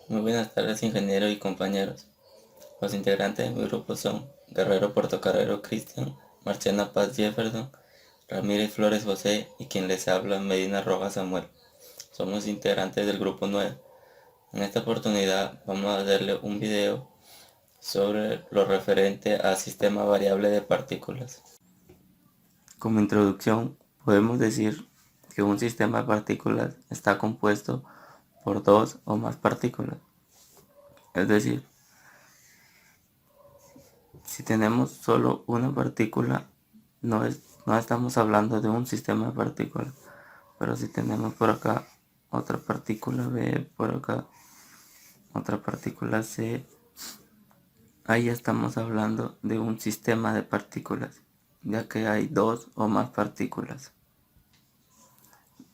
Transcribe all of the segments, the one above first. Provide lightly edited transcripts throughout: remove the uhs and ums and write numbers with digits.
Muy buenas tardes, ingeniero y compañeros. Los integrantes de mi grupo son Guerrero Portocarrero Cristian, Marciana Paz Jefferson, Ramírez Flores José y quien les habla Medina Rojas Samuel. Somos integrantes del grupo 9. En esta oportunidad vamos a hacerle un video sobre lo referente a sistema variable de partículas. Como introducción, podemos decir que un sistema de partículas está compuesto por dos o más partículas. Es decir, si tenemos solo una partícula, no estamos hablando de un sistema de partículas. Pero si tenemos por acá otra partícula B, por acá otra partícula C, ahí estamos hablando de un sistema de partículas, ya que hay dos o más partículas.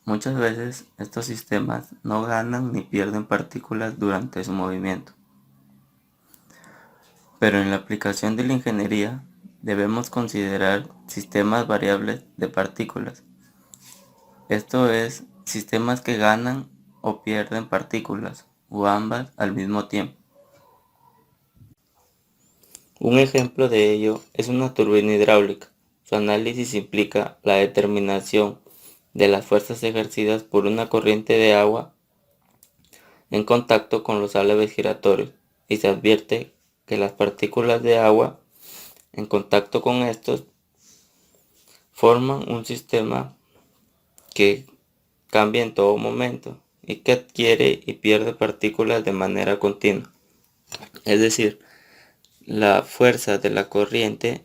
Muchas veces estos sistemas no ganan ni pierden partículas durante su movimiento. Pero en la aplicación de la ingeniería debemos considerar sistemas variables de partículas. Esto es, sistemas que ganan o pierden partículas, o ambas al mismo tiempo. Un ejemplo de ello es una turbina hidráulica. Su análisis implica la determinación de las fuerzas ejercidas por una corriente de agua en contacto con los álabes giratorios, y se advierte que las partículas de agua en contacto con estos forman un sistema que cambia en todo momento y que adquiere y pierde partículas de manera continua. Es decir, la fuerza de la corriente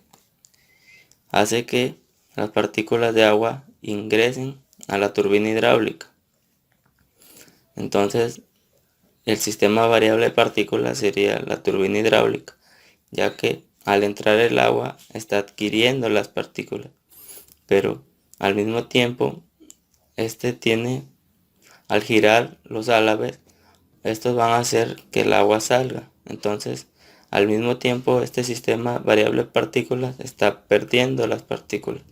hace que las partículas de agua ingresen a la turbina hidráulica. Entonces, el sistema variable de partículas sería la turbina hidráulica, ya que al entrar el agua está adquiriendo las partículas, pero al mismo tiempo al girar los álabes, estos van a hacer que el agua salga. Entonces, al mismo tiempo, este sistema variable de partículas está perdiendo las partículas.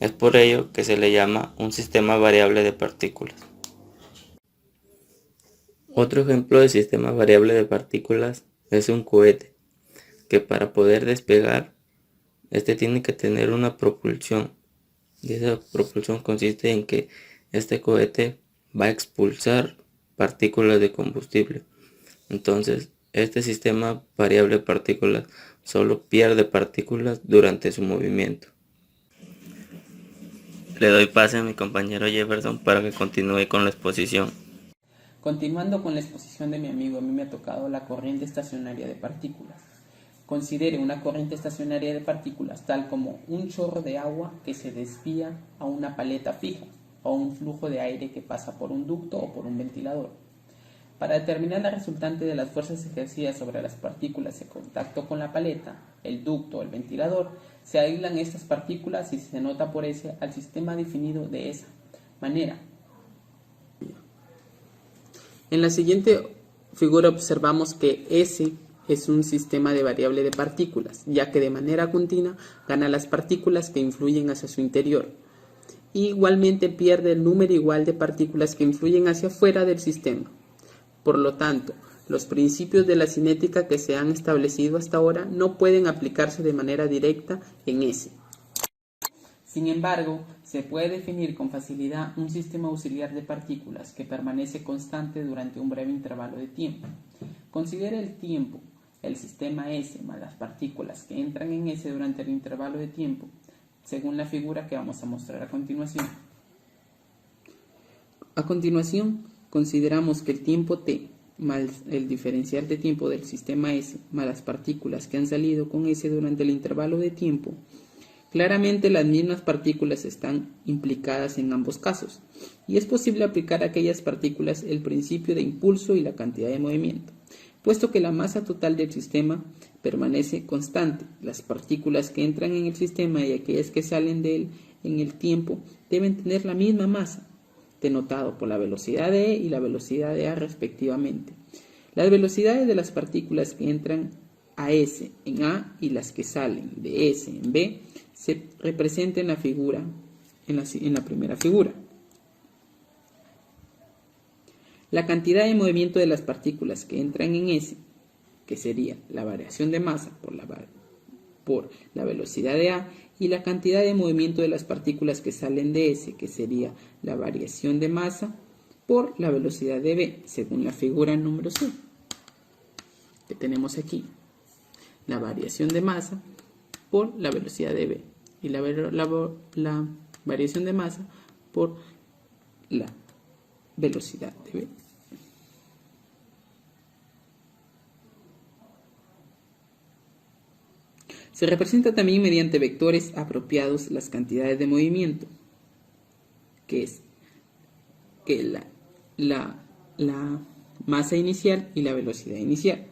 Es por ello que se le llama un sistema variable de partículas. Otro ejemplo de sistema variable de partículas es un cohete, que para poder despegar, este tiene que tener una propulsión. Y esa propulsión consiste en que este cohete va a expulsar partículas de combustible. Entonces, este sistema variable de partículas solo pierde partículas durante su movimiento. Le doy pase a mi compañero Jefferson para que continúe con la exposición. Continuando con la exposición de mi amigo, a mí me ha tocado la corriente estacionaria de partículas. Considere una corriente estacionaria de partículas tal como un chorro de agua que se desvía a una paleta fija o un flujo de aire que pasa por un ducto o por un ventilador. Para determinar la resultante de las fuerzas ejercidas sobre las partículas en contacto con la paleta, el ducto o el ventilador, se aíslan estas partículas y se nota por ese al sistema definido de esa manera. En la siguiente figura observamos que S es un sistema de variable de partículas, ya que de manera continua gana las partículas que influyen hacia su interior. Y igualmente pierde el número igual de partículas que influyen hacia afuera del sistema. Por lo tanto, los principios de la cinética que se han establecido hasta ahora no pueden aplicarse de manera directa en S. Sin embargo, se puede definir con facilidad un sistema auxiliar de partículas que permanece constante durante un breve intervalo de tiempo. Considere el tiempo, el sistema S más las partículas que entran en S durante el intervalo de tiempo, según la figura que vamos a mostrar a continuación. A continuación, consideramos que el tiempo T más el diferencial de tiempo del sistema S más las partículas que han salido con S durante el intervalo de tiempo. Claramente las mismas partículas están implicadas en ambos casos, y es posible aplicar a aquellas partículas el principio de impulso y la cantidad de movimiento, puesto que la masa total del sistema permanece constante. Las partículas que entran en el sistema y aquellas que salen de él en el tiempo deben tener la misma masa, denotado por la velocidad de E y la velocidad de A respectivamente. Las velocidades de las partículas que entran a S en A y las que salen de S en B se representan en la figura, en la primera figura. La cantidad de movimiento de las partículas que entran en S, que sería la variación de masa por la velocidad de A, y la cantidad de movimiento de las partículas que salen de S, que sería la variación de masa por la velocidad de B, según la figura número C, que tenemos aquí. La variación de masa por la velocidad de B y la variación de masa por la velocidad de B. Se representa también mediante vectores apropiados las cantidades de movimiento, que es la masa inicial y la velocidad inicial,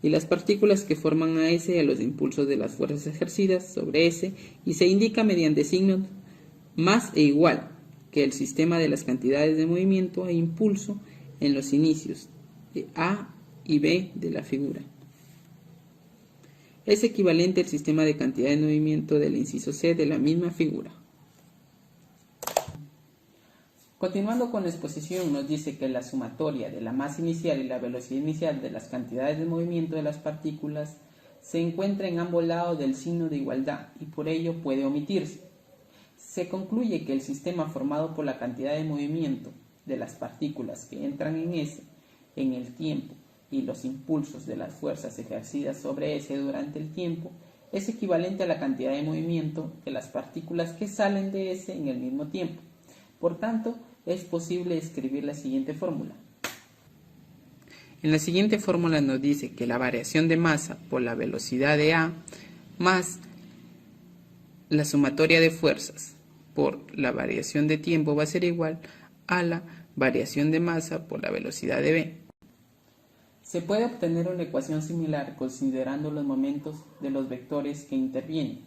y las partículas que forman a S y a los impulsos de las fuerzas ejercidas sobre S, y se indica mediante signos más e igual que el sistema de las cantidades de movimiento e impulso en los inicios de A y B de la figura. Es equivalente al sistema de cantidad de movimiento del inciso C de la misma figura. Continuando con la exposición, nos dice que la sumatoria de la masa inicial y la velocidad inicial de las cantidades de movimiento de las partículas se encuentra en ambos lados del signo de igualdad y por ello puede omitirse. Se concluye que el sistema formado por la cantidad de movimiento de las partículas que entran en S en el tiempo y los impulsos de las fuerzas ejercidas sobre S durante el tiempo es equivalente a la cantidad de movimiento de las partículas que salen de S en el mismo tiempo. Por tanto, es posible escribir la siguiente fórmula. En la siguiente fórmula nos dice que la variación de masa por la velocidad de A más la sumatoria de fuerzas por la variación de tiempo va a ser igual a la variación de masa por la velocidad de B. Se puede obtener una ecuación similar considerando los momentos de los vectores que intervienen.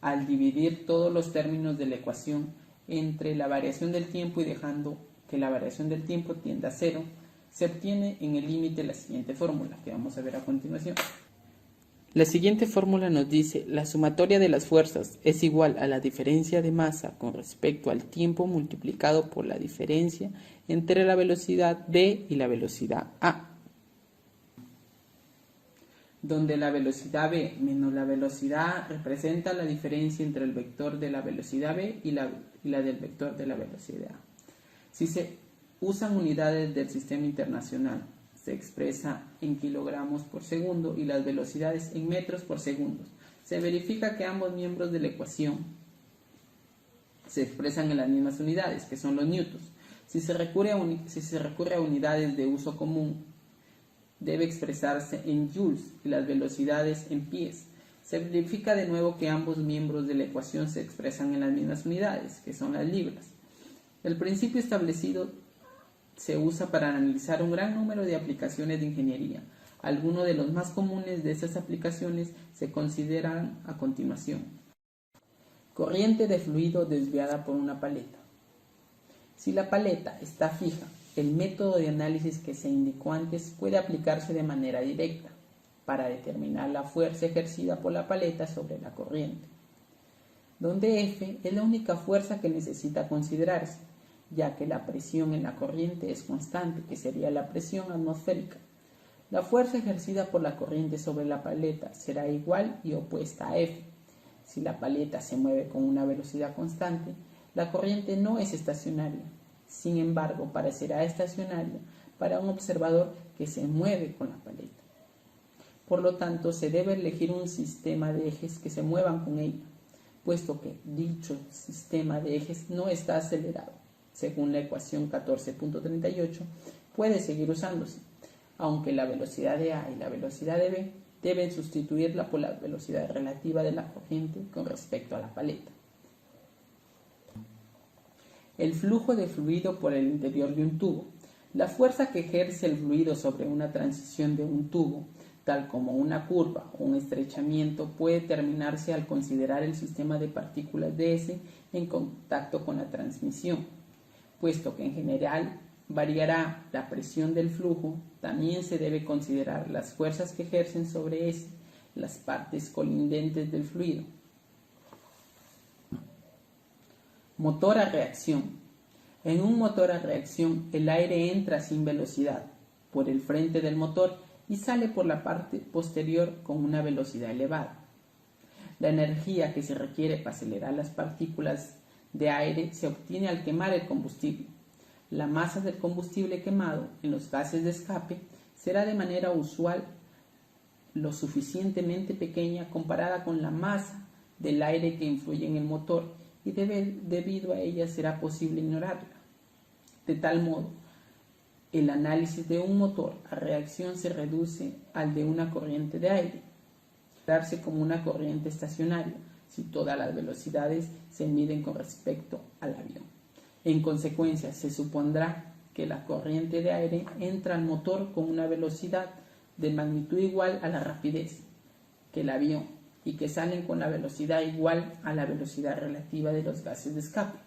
Al dividir todos los términos de la ecuación entre la variación del tiempo y dejando que la variación del tiempo tienda a cero, se obtiene en el límite la siguiente fórmula que vamos a ver a continuación. La siguiente fórmula nos dice la sumatoria de las fuerzas es igual a la diferencia de masa con respecto al tiempo multiplicado por la diferencia entre la velocidad v y la velocidad a, donde la velocidad v menos la velocidad a representa la diferencia entre el vector de la velocidad v y la del vector de la velocidad a. Si se usan unidades del sistema internacional, se expresa en kilogramos por segundo y las velocidades en metros por segundo. Se verifica que ambos miembros de la ecuación se expresan en las mismas unidades, que son los newtons. Si se recurre a unidades de uso común, debe expresarse en joules y las velocidades en pies. Se verifica de nuevo que ambos miembros de la ecuación se expresan en las mismas unidades, que son las libras. El principio establecido se usa para analizar un gran número de aplicaciones de ingeniería. Algunos de los más comunes de esas aplicaciones se consideran a continuación. Corriente de fluido desviada por una paleta. Si la paleta está fija, el método de análisis que se indicó antes puede aplicarse de manera directa para determinar la fuerza ejercida por la paleta sobre la corriente, donde F es la única fuerza que necesita considerarse, ya que la presión en la corriente es constante, que sería la presión atmosférica. La fuerza ejercida por la corriente sobre la paleta será igual y opuesta a F. Si la paleta se mueve con una velocidad constante, la corriente no es estacionaria. Sin embargo, parecerá estacionaria para un observador que se mueve con la paleta. Por lo tanto, se debe elegir un sistema de ejes que se muevan con ella, puesto que dicho sistema de ejes no está acelerado. Según la ecuación 14.38, puede seguir usándose, aunque la velocidad de A y la velocidad de B deben sustituirla por la velocidad relativa de la corriente con respecto a la paleta. El flujo de fluido por el interior de un tubo. La fuerza que ejerce el fluido sobre una transición de un tubo, tal como una curva o un estrechamiento, puede determinarse al considerar el sistema de partículas de S en contacto con la transmisión. Puesto que en general variará la presión del flujo, también se debe considerar las fuerzas que ejercen sobre S las partes colindentes del fluido. Motor a reacción. En un motor a reacción, el aire entra sin velocidad por el frente del motor y sale por la parte posterior con una velocidad elevada. La energía que se requiere para acelerar las partículas de aire se obtiene al quemar el combustible. La masa del combustible quemado en los gases de escape será de manera usual lo suficientemente pequeña comparada con la masa del aire que influye en el motor y debido a ella será posible ignorarla. De tal modo, el análisis de un motor a reacción se reduce al de una corriente de aire, darse como una corriente estacionaria si todas las velocidades se miden con respecto al avión. En consecuencia, se supondrá que la corriente de aire entra al motor con una velocidad de magnitud igual a la rapidez que el avión y que salen con la velocidad igual a la velocidad relativa de los gases de escape.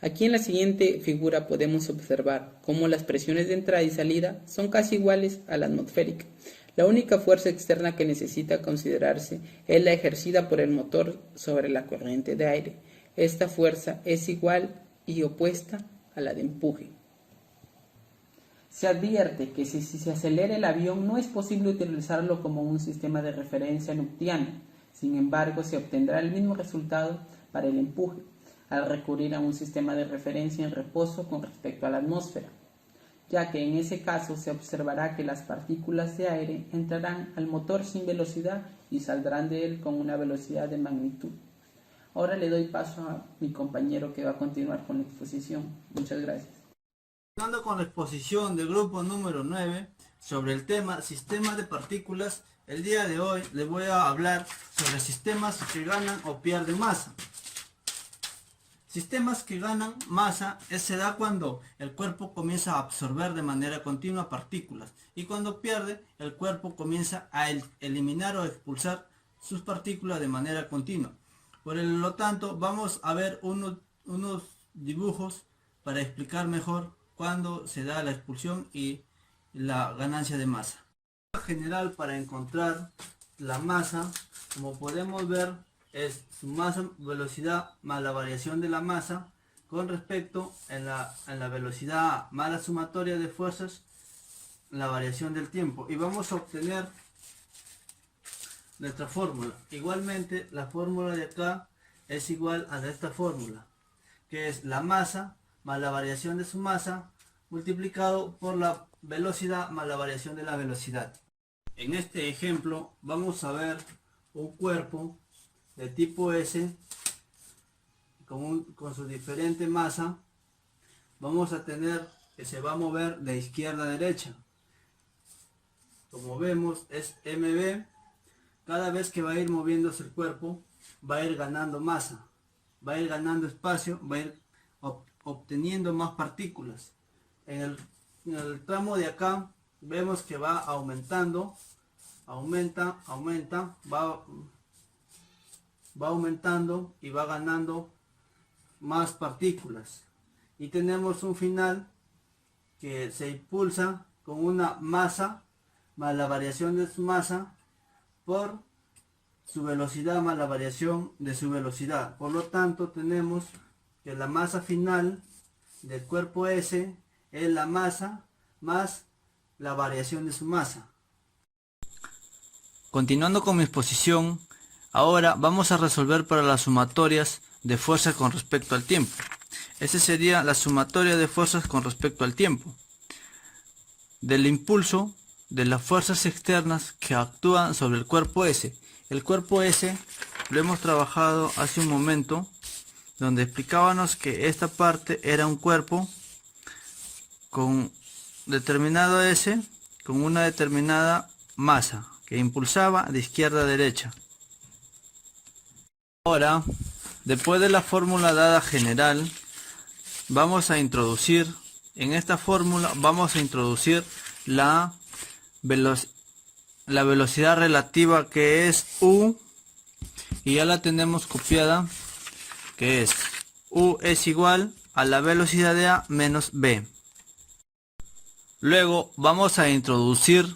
Aquí en la siguiente figura podemos observar cómo las presiones de entrada y salida son casi iguales a la atmosférica. La única fuerza externa que necesita considerarse es la ejercida por el motor sobre la corriente de aire. Esta fuerza es igual y opuesta a la de empuje. Se advierte que si se acelera el avión no es posible utilizarlo como un sistema de referencia Newtoniano. Sin embargo, se obtendrá el mismo resultado para el empuje, al recurrir a un sistema de referencia en reposo con respecto a la atmósfera, ya que en ese caso se observará que las partículas de aire entrarán al motor sin velocidad y saldrán de él con una velocidad de magnitud. Ahora le doy paso a mi compañero que va a continuar con la exposición. Muchas gracias. Continuando con la exposición del grupo número 9 sobre el tema sistemas de partículas, el día de hoy les voy a hablar sobre sistemas que ganan o pierden masa. Sistemas que ganan masa se da cuando el cuerpo comienza a absorber de manera continua partículas y cuando pierde el cuerpo comienza a eliminar o expulsar sus partículas de manera continua. Por lo tanto, vamos a ver unos dibujos para explicar mejor cuando se da la expulsión y la ganancia de masa. En general, para encontrar la masa, como podemos ver, es su masa, velocidad más la variación de la masa con respecto en la velocidad más la sumatoria de fuerzas, la variación del tiempo. Y vamos a obtener nuestra fórmula. Igualmente, la fórmula de acá es igual a esta fórmula, que es la masa más la variación de su masa multiplicado por la velocidad más la variación de la velocidad. En este ejemplo vamos a ver un cuerpo de tipo S con su diferente masa. Vamos a tener que se va a mover de izquierda a derecha. Como vemos es mb. Cada vez que va a ir moviéndose el cuerpo va a ir ganando masa, va a ir ganando espacio, va a ir obteniendo más partículas. En el tramo de acá vemos que va aumentando, aumenta, va aumentando y va ganando más partículas. Y tenemos un final que se impulsa con una masa más la variación de su masa por su velocidad más la variación de su velocidad. Por lo tanto, tenemos que la masa final del cuerpo S es la masa más la variación de su masa. Continuando con mi exposición, ahora vamos a resolver para las sumatorias de fuerzas con respecto al tiempo. Esa sería la sumatoria de fuerzas con respecto al tiempo. Del impulso de las fuerzas externas que actúan sobre el cuerpo S. El cuerpo S lo hemos trabajado hace un momento, donde explicábamos que esta parte era un cuerpo con determinado S, con una determinada masa, que impulsaba de izquierda a derecha. Ahora, después de la fórmula dada general, vamos a introducir, en esta fórmula vamos a introducir la velocidad relativa, que es U, y ya la tenemos copiada, que es U es igual a la velocidad de A menos B. Luego vamos a introducir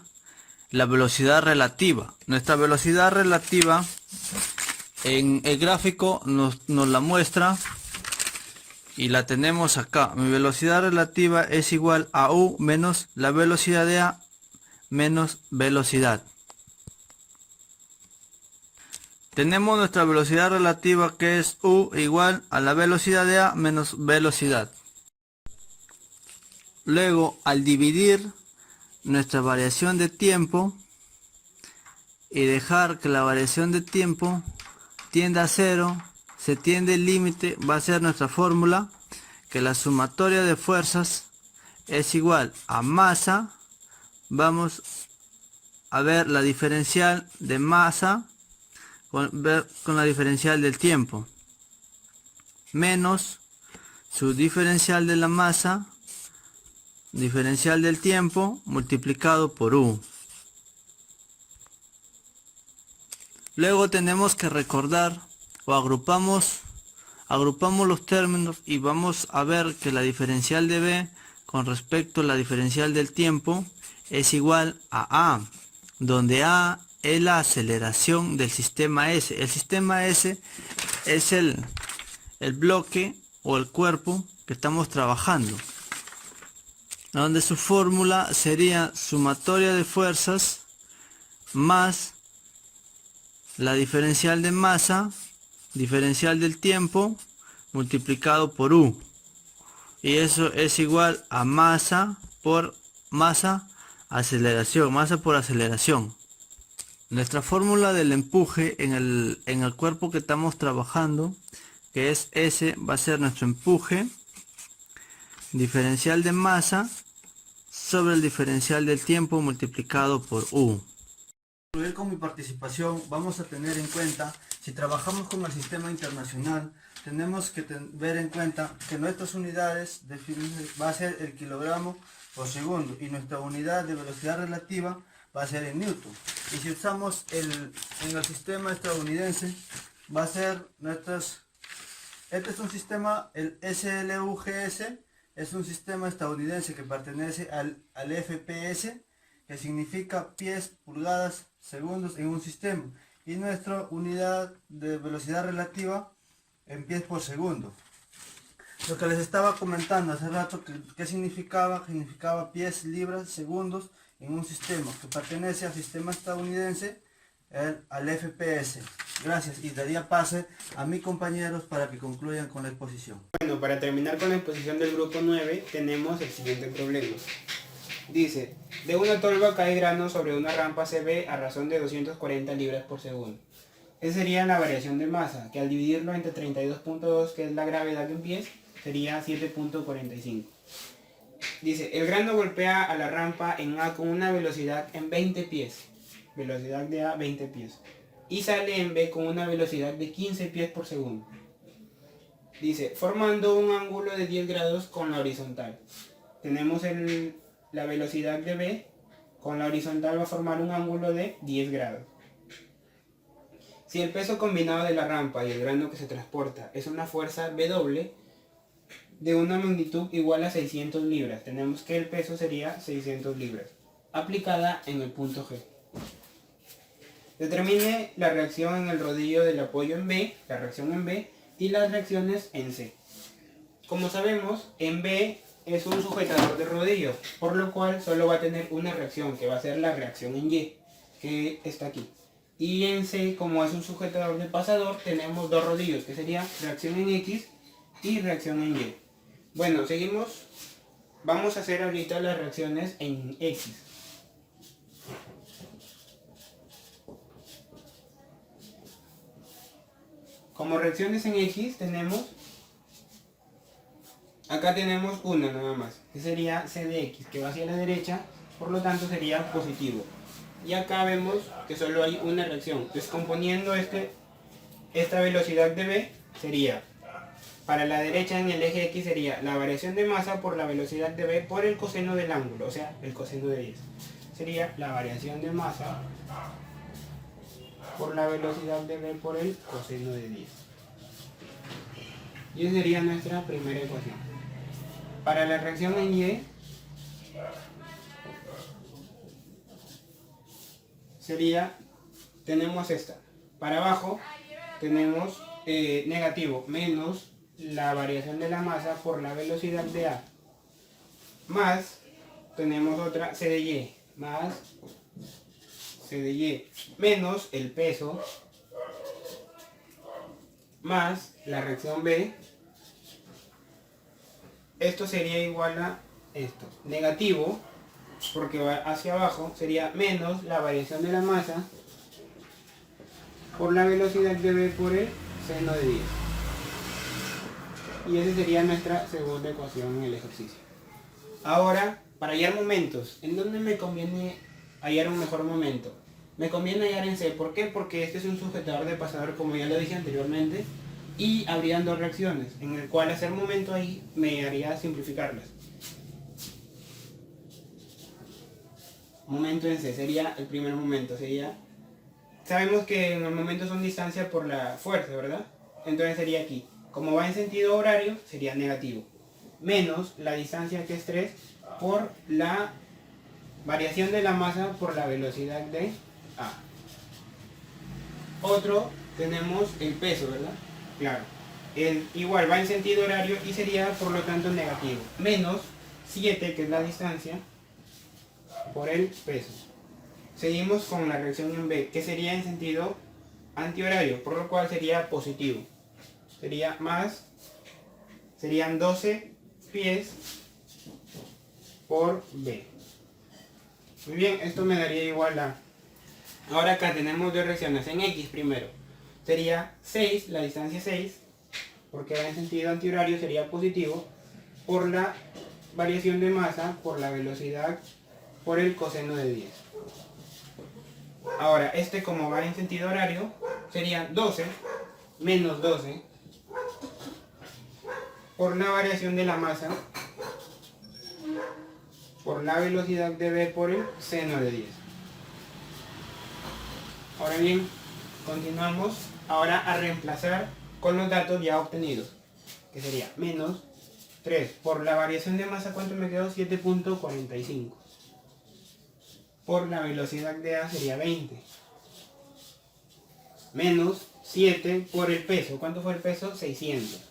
la velocidad relativa. Nuestra velocidad relativa en el gráfico nos la muestra y la tenemos acá. Mi velocidad relativa es igual a U menos la velocidad de A menos velocidad. Tenemos nuestra velocidad relativa, que es U igual a la velocidad de A menos velocidad. Luego, al dividir nuestra variación de tiempo y dejar que la variación de tiempo tienda a cero, se tiende el límite, va a ser nuestra fórmula, que la sumatoria de fuerzas es igual a masa. Vamos a ver la diferencial de masa con la diferencial del tiempo, menos su diferencial de la masa, diferencial del tiempo, multiplicado por U. Luego tenemos que recordar, o agrupamos los términos, y vamos a ver que la diferencial de B con respecto a la diferencial del tiempo es igual a A, donde A es la aceleración del sistema S. El sistema S es el bloque o el cuerpo que estamos trabajando, donde su fórmula sería sumatoria de fuerzas más la diferencial de masa, diferencial del tiempo, multiplicado por U. Y eso es igual a masa por masa, aceleración, masa por aceleración. Nuestra fórmula del empuje en el cuerpo que estamos trabajando, que es S, va a ser nuestro empuje, diferencial de masa sobre el diferencial del tiempo multiplicado por U. Para concluir con mi participación, vamos a tener en cuenta, si trabajamos con el sistema internacional, tenemos que ver en cuenta que nuestras unidades va a ser el kilogramo por segundo, y nuestra unidad de velocidad relativa va a ser en newton. Y si usamos en el sistema estadounidense, va a ser este es un sistema, el SLUGS, es un sistema estadounidense que pertenece al FPS, que significa pies, pulgadas, segundos en un sistema, y nuestra unidad de velocidad relativa en pies por segundo. Lo que les estaba comentando hace rato, que significaba pies, libras, segundos en un sistema que pertenece al sistema estadounidense, al FPS. Gracias, y daría pase a mis compañeros para que concluyan con la exposición. Bueno, para terminar con la exposición del grupo 9 tenemos el siguiente problema. Dice, de una tolva cae grano sobre una rampa CB a razón de 240 libras por segundo. Esa sería la variación de masa, que al dividirlo entre 32.2, que es la gravedad en pies, sería 7.45. Dice, el grano golpea a la rampa en A con una velocidad en 20 pies, velocidad de A 20 pies, y sale en B con una velocidad de 15 pies por segundo. Dice, formando un ángulo de 10 grados con la horizontal. Tenemos la velocidad de B, con la horizontal va a formar un ángulo de 10 grados. Si el peso combinado de la rampa y el grano que se transporta es una fuerza W de una magnitud igual a 600 libras, tenemos que el peso sería 600 libras, aplicada en el punto G. Determine la reacción en el rodillo del apoyo en B, la reacción en B, y las reacciones en C. Como sabemos, en B es un sujetador de rodillo, por lo cual solo va a tener una reacción, que va a ser la reacción en Y, que está aquí. Y en C, como es un sujetador de pasador, tenemos dos rodillos, que sería reacción en X y reacción en Y. Bueno, seguimos. Vamos a hacer ahorita las reacciones en X. Como reacciones en X tenemos, acá tenemos una nada más, que sería C de X, que va hacia la derecha, por lo tanto sería positivo. Y acá vemos que solo hay una reacción. Descomponiendo esta velocidad de B, sería, para la derecha en el eje X sería la variación de masa por la velocidad de B por el coseno del ángulo, o sea, el coseno de 10. Sería la variación de masa por la velocidad de B por el coseno de 10. Y esa sería nuestra primera ecuación. Para la reacción en Y, tenemos esta. Para abajo tenemos negativo, menos la variación de la masa por la velocidad de A, más, tenemos otra C de Y, más C de Y, menos el peso, más la reacción B. Esto sería igual a esto, negativo, porque va hacia abajo, sería menos la variación de la masa por la velocidad de B por el seno de 10. Y esa sería nuestra segunda ecuación en el ejercicio. Ahora, para hallar momentos, ¿en dónde me conviene hallar un mejor momento? Me conviene hallar en C. ¿Por qué? Porque este es un sujetador de pasador, como ya lo dije anteriormente, y habrían dos reacciones, en el cual hacer momento ahí me haría simplificarlas. Momento en C sería el primer momento, sabemos que en el momento son distancia por la fuerza, ¿verdad? Entonces sería aquí, como va en sentido horario, sería negativo, menos la distancia que es 3 por la variación de la masa por la velocidad de A. Otro, tenemos el peso, ¿verdad? Claro, igual va en sentido horario y sería por lo tanto negativo, menos 7, que es la distancia, por el peso. Seguimos con la reacción en B, que sería en sentido antihorario, por lo cual sería positivo. Sería más, serían 12 pies por B. Muy bien, esto me daría igual a... Ahora acá tenemos dos reacciones, en X primero. Sería 6, la distancia 6, porque va en sentido antihorario, sería positivo, por la variación de masa, por la velocidad, por el coseno de 10. Ahora, este como va en sentido horario, sería 12 menos 12 por la variación de la masa por la velocidad de B por el seno de 10. Ahora bien, continuamos ahora a reemplazar con los datos ya obtenidos, que sería menos 3 por la variación de masa. ¿Cuánto me quedó? 7.45. Por la velocidad de A sería 20. Menos 7 por el peso. ¿Cuánto fue el peso? 600.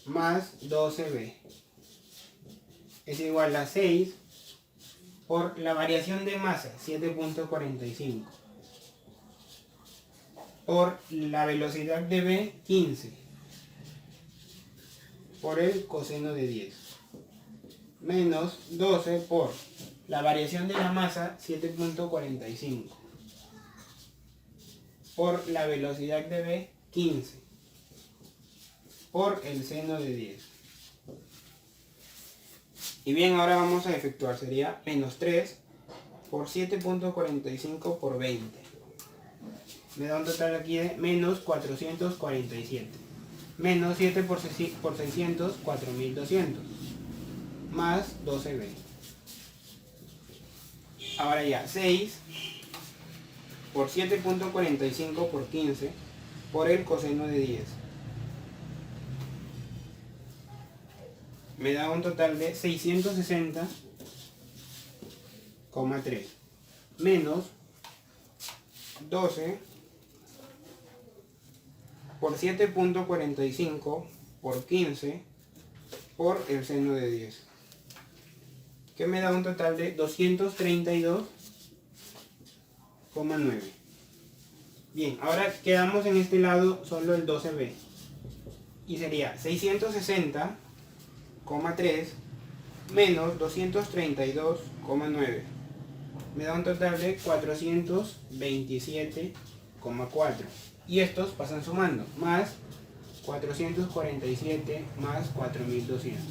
Más 12B. Es igual a 6 por la variación de masa, 7.45. Por la velocidad de B, 15. Por el coseno de 10. Menos 12 por la variación de la masa, 7.45. Por la velocidad de B, 15. Por el seno de 10. Y bien, ahora vamos a efectuar, sería menos 3 por 7.45 por 20. Me da un total aquí de menos 447. Menos 7 por 600, 4200. Más 12B. Ahora ya, 6 por 7.45 por 15 por el coseno de 10. Me da un total de 660,3 menos 12 por 7.45 por 15 por el seno de 10, que me da un total de 232,9. Bien, ahora quedamos en este lado solo el 12B y sería 660,3 menos 232,9. Me da un total de 427,4. Y estos pasan sumando, más 447 más 4200.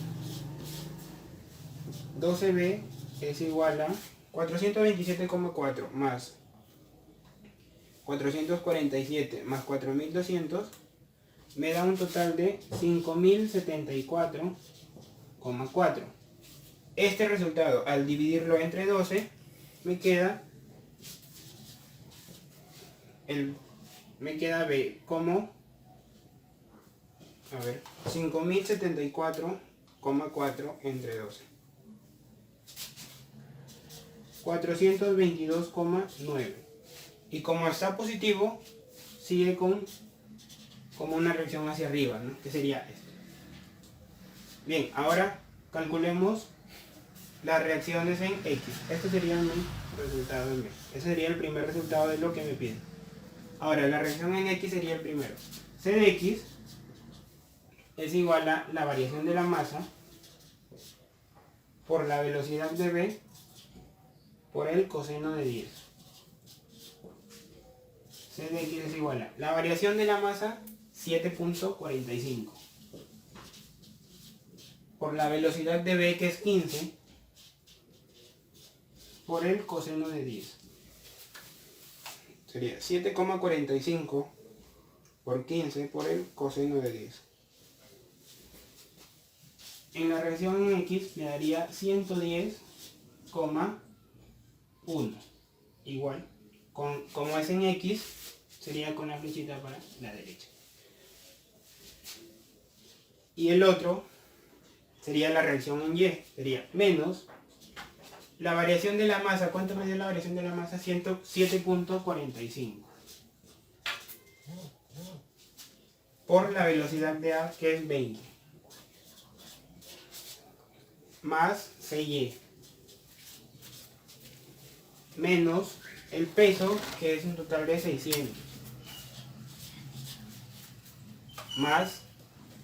12B es igual a 427,4 más 447 más 4200. Me da un total de 5074,4. Este resultado, al dividirlo entre 12, me queda B como 5074,4 entre 12. 422,9. Y como está positivo, sigue con como una reacción hacia arriba, ¿no? Que sería esto. Bien, ahora calculemos las reacciones en X. Esto sería mi resultado en B. Ese sería el primer resultado de lo que me piden. Ahora, la reacción en X sería el primero. C de X es igual a la variación de la masa por la velocidad de B por el coseno de 10. C de X es igual a la variación de la masa 7.45 por la velocidad de B, que es 15, por el coseno de 10. Sería 7,45 por 15 por el coseno de 10. En la reacción en X me daría 110,1. Igual, como es en X, sería con la flechita para la derecha. Y el otro sería la reacción en Y, sería menos la variación de la masa. ¿Cuánto me dio la variación de la masa? 7.45 por la velocidad de A, que es 20, más CY, menos el peso, que es un total de 600, más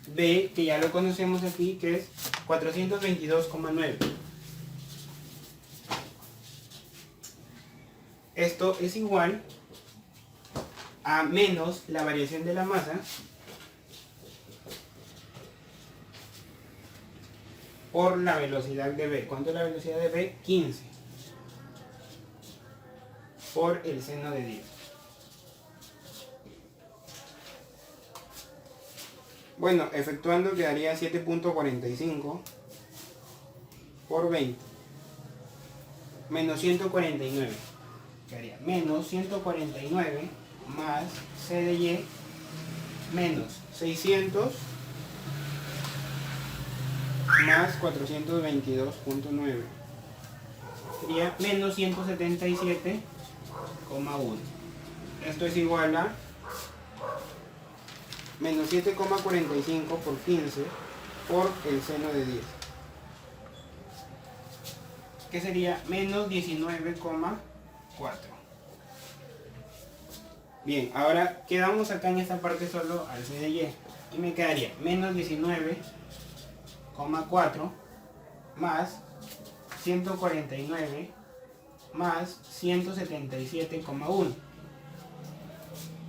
B, que ya lo conocemos aquí, que es 422,9. Esto es igual a menos la variación de la masa por la velocidad de B. ¿Cuánto es la velocidad de B? 15 por el seno de 10. Bueno, efectuando quedaría 7.45 por 20 menos 149. Quedaría menos 149 más C de Y menos 600 más 422,9. Sería menos 177,1. Esto es igual a menos 7,45 por 15 por el seno de 10, que sería menos 19,4. Bien, ahora quedamos acá en esta parte solo al C de Y y me quedaría menos 19,4 más 149 más 177,1.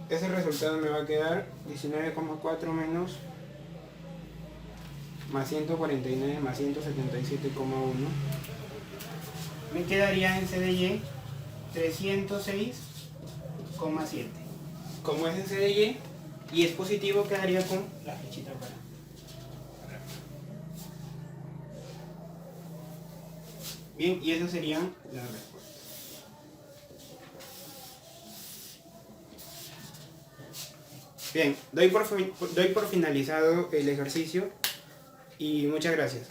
Ese resultado me va a quedar 19,4 menos más 149 más 177,1. Me quedaría en C de Y 306,7. Como es en C de Y es positivo, quedaría con la flechita para. Bien, y esas serían las respuestas. Bien, doy por finalizado el ejercicio y muchas gracias.